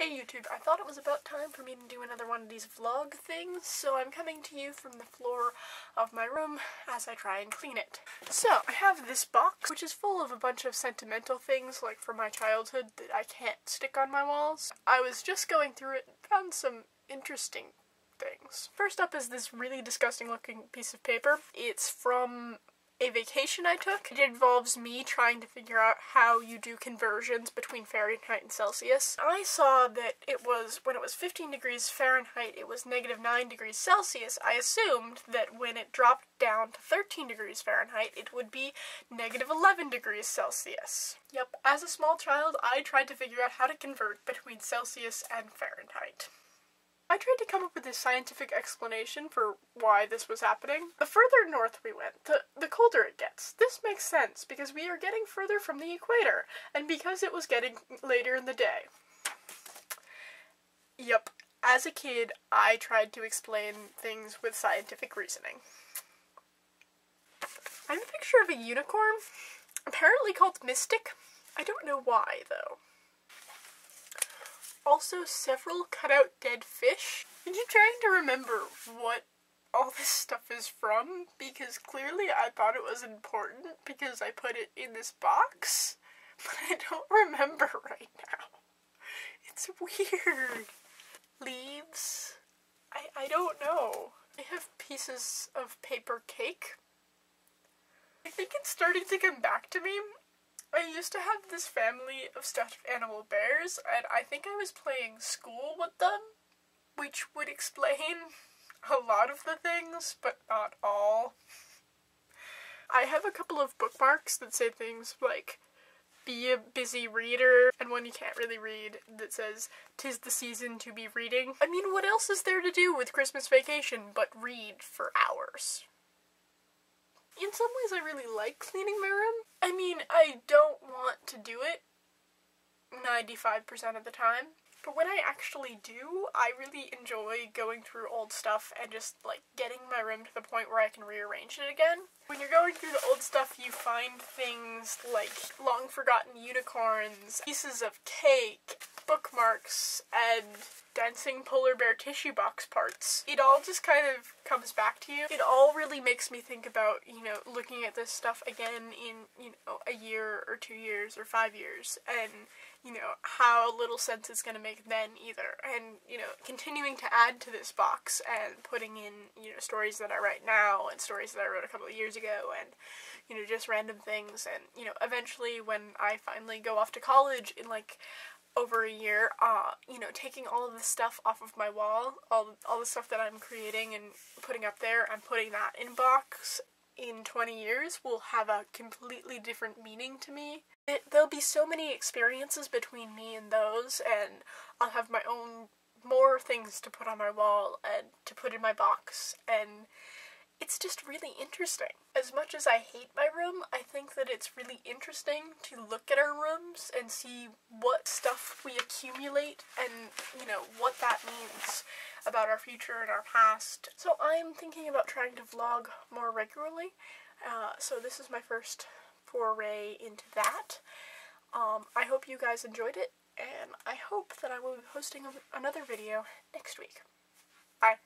Hey YouTube, I thought it was about time for me to do another one of these vlog things, so I'm coming to you from the floor of my room as I try and clean it. So, I have this box, which is full of a bunch of sentimental things, like from my childhood, that I can't stick on my walls. I was just going through it and found some interesting things. First up is this really disgusting looking piece of paper. It's from a vacation I took. It involves me trying to figure out how you do conversions between Fahrenheit and Celsius. I saw that it was, when it was 15 degrees Fahrenheit, it was -9 degrees Celsius. I assumed that when it dropped down to 13 degrees Fahrenheit, it would be -11 degrees Celsius. Yep, as a small child, I tried to figure out how to convert between Celsius and Fahrenheit. I tried to come up with a scientific explanation for why this was happening. The further north we went, the colder it gets. This makes sense because we are getting further from the equator, and because it was getting later in the day. Yep, as a kid, I tried to explain things with scientific reasoning. I have a picture of a unicorn, apparently called Mystic. I don't know why, though. Also, several cut-out dead fish. I'm just trying to remember what all this stuff is from, because clearly I thought it was important because I put it in this box, but I don't remember right now. It's weird. Leaves? I don't know. I have pieces of paper cake. I think it's starting to come back to me. I used to have this family of stuffed animal bears, and I think I was playing school with them, which would explain a lot of the things, but not all. I have a couple of bookmarks that say things like, be a busy reader, and one you can't really read that says, 'tis the season to be reading. I mean, what else is there to do with Christmas vacation but read for hours? In some ways, I really like cleaning my room. I mean, I don't want to do it 95% of the time, but when I actually do, I really enjoy going through old stuff and just, like, getting my room to the point where I can rearrange it again. When you're going through the old stuff, you find things like long-forgotten unicorns, pieces of cake, bookmarks, and dancing polar bear tissue box parts. It all just kind of comes back to you. It all really makes me think about, you know, looking at this stuff again in, you know, a year or 2 years or 5 years, and, you know, how little sense it's gonna make then either. And, you know, continuing to add to this box and putting in, you know, stories that I write now and stories that I wrote a couple of years ago and, you know, just random things. And, you know, eventually when I finally go off to college in, like, over a year, you know, taking all of the stuff off of my wall, all the stuff that I'm creating and putting up there, and putting that in a box in 20 years will have a completely different meaning to me. There'll be so many experiences between me and those, and I'll have my own more things to put on my wall and to put in my box, and it's just really interesting. As much as I hate my room, I think that it's really interesting to look at our rooms and see what stuff we accumulate and, you know, what that means about our future and our past. So I'm thinking about trying to vlog more regularly, so this is my first foray into that. I hope you guys enjoyed it, and I hope that I will be posting another video next week. Bye.